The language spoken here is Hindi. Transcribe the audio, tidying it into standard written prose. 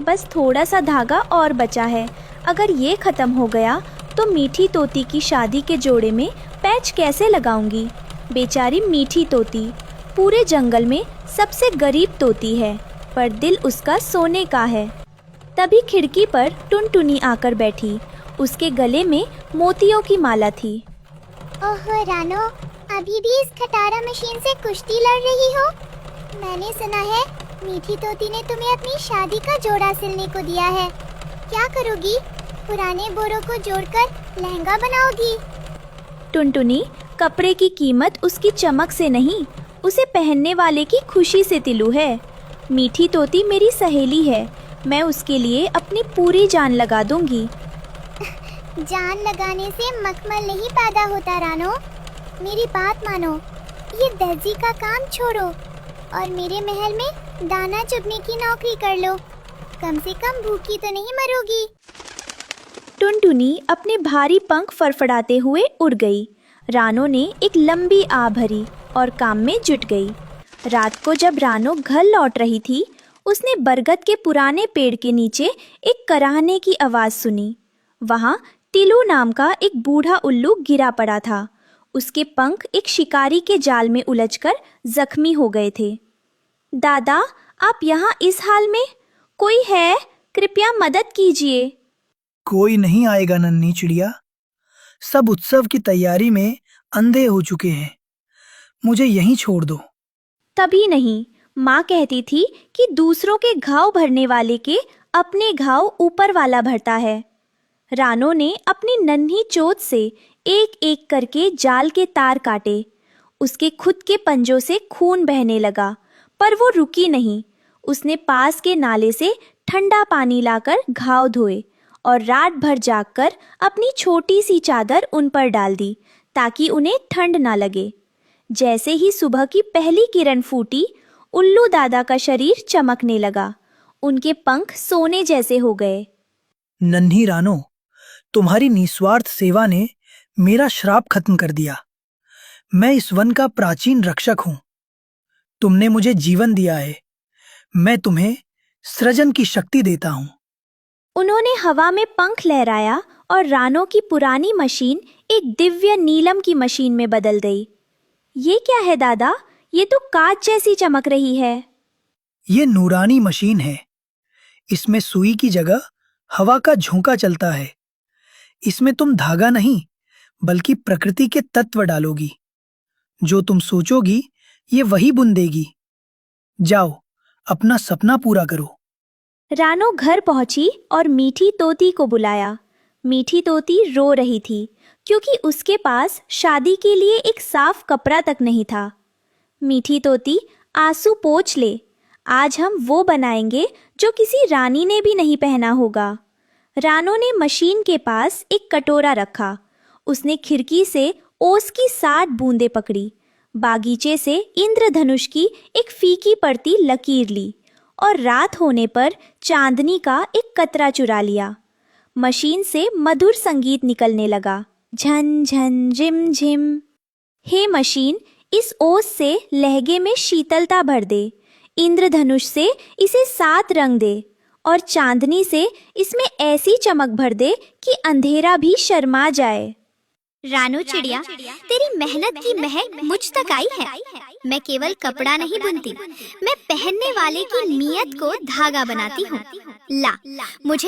बस थोड़ा सा धागा और बचा है। अगर ये ख़त्म हो गया तो मीठी तोती की शादी के जोड़े में पैच कैसे लगाऊंगी। बेचारी मीठी तोती पूरे जंगल में सबसे गरीब तोती है, पर दिल उसका सोने का है। तभी खिड़की पर टुनटुनी आकर बैठी। उसके गले में मोतियों की माला थी। ओहो रानो, अभी भी इस खटारा मशीन से कुश्ती लड़ रही हो? मैंने सुना है मीठी तोती ने तुम्हें अपनी शादी का जोड़ा सिलने को दिया है। क्या करोगी? पुराने बोरों को जोड़कर लहंगा बनाओगी? टुनटुनी, कपड़े की कीमत उसकी चमक से नहीं, उसे पहनने वाले की खुशी से तिलू है। मीठी तोती मेरी सहेली है, मैं उसके लिए अपनी पूरी जान लगा दूंगी। जान लगाने से मखमल नहीं पैदा होता रानो। मेरी बात मानो, ये दर्जी का काम छोड़ो और मेरे महल में दाना चुभने की नौकरी कर लो। कम से कम भूखी तो नहीं मरोगी। टुनटुनी अपने भारी पंख फड़फड़ाते हुए उड़ गई। रानो ने एक लंबी आ भरी और काम में जुट गई। रात को जब रानो घर लौट रही थी, उसने बरगद के पुराने पेड़ के नीचे एक कराहने की आवाज़ सुनी। वहाँ टिलू नाम का एक बूढ़ा उल्लू गिरा पड़ा था। उसके पंख एक शिकारी के जाल में उलझकर जख्मी हो गए थे। दादा, आप यहाँ इस हाल में? कोई है? कृपया मदद कीजिए। कोई नहीं आएगा नन्ही चिड़िया, सब उत्सव की तैयारी में अंधे हो चुके हैं। मुझे यहीं छोड़ दो। तभी नहीं, माँ कहती थी कि दूसरों के घाव भरने वाले के अपने घाव ऊपर वाला भरता है। रानो ने अपनी नन्ही चोंच से एक एक करके जाल के तार काटे। उसके खुद के पंजों से खून बहने लगा, पर वो रुकी नहीं। उसने पास के नाले से ठंडा पानी लाकर घाव धोए और रात भर जागकर अपनी छोटी सी चादर उन पर डाल दी ताकि उन्हें ठंड ना लगे। जैसे ही सुबह की पहली किरण फूटी, उल्लू दादा का शरीर चमकने लगा। उनके पंख सोने जैसे हो गए। नन्ही रानो, तुम्हारी निस्वार्थ सेवा ने मेरा श्राप खत्म कर दिया। मैं इस वन का प्राचीन रक्षक हूँ। तुमने मुझे जीवन दिया है, मैं तुम्हें सृजन की शक्ति देता हूँ। उन्होंने हवा में पंख लहराया और रानो की पुरानी मशीन एक दिव्य नीलम की मशीन में बदल गई। ये क्या है दादा? ये तो कांच जैसी चमक रही है। ये नूरानी मशीन है। इसमें सुई की जगह हवा का झोंका चलता है। इसमें तुम धागा नहीं बल्कि प्रकृति के तत्व डालोगी। जो तुम सोचोगी ये वही बुन देगी। जाओ, अपना सपना पूरा करो। रानो घर पहुंची और मीठी तोती को बुलाया। मीठी तोती रो रही थी क्योंकि उसके पास शादी के लिए एक साफ कपड़ा तक नहीं था। मीठी तोती, आंसू पोंछ ले। आज हम वो बनाएंगे जो किसी रानी ने भी नहीं पहना होगा। रानो ने मशीन के पास एक कटोरा रखा। उसने खिड़की से ओस की 60 बूंदें पकड़ी, बागीचे से इंद्रधनुष की एक फीकी पड़ती लकीर ली और रात होने पर चांदनी का एक कतरा चुरा लिया। मशीन से मधुर संगीत निकलने लगा, झन झन झिम झिम। हे मशीन, इस ओस से लहगे में शीतलता भर दे, इंद्रधनुष से इसे 7 रंग दे और चांदनी से इसमें ऐसी चमक भर दे कि अंधेरा भी शर्मा जाए। रानो चिड़िया, तेरी मेहनत की महक मुझ तक आई है। मैं केवल कपड़ा नहीं बुनती, मैं पहनने वाले की नीयत को धागा बनाती हूँ। ला, मुझे